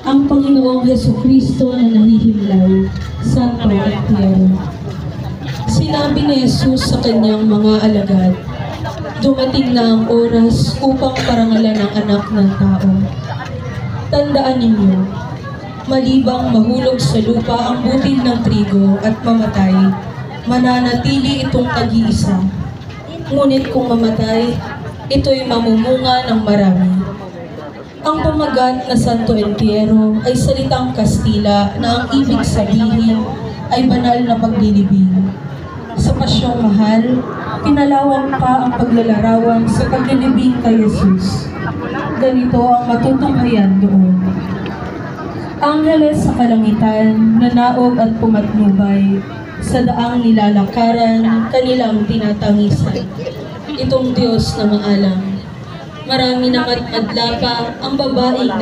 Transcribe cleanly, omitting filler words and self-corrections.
ang Panginoong Hesukristo na nahihimlay, Santo Entierro. Sinabi ni Jesus sa kanyang mga alagad, dumating na ang oras upang parangalan ang anak ng tao. Tandaan ninyo, malibang mahulog sa lupa ang butil ng trigo at mamatay, mananatili itong tag-iisa. Ngunit kung mamatay, ito'y mamumunga ng marami. Ang pamagat na Santo Entierro ay salitang Kastila na ang ibig sabihin ay banal na paglilibing. Sa pasyong mahal, pinalawang pa ang paglalarawan sa paglilibing kay Jesus. Ganito ang matutunghayan doon. Angheles sa kalangitan, nanaog at pumatnubay, sa daang nilalakaran, kanilang tinatangisan. Itong Diyos na maalam. Marami na't madla pa ang babaeng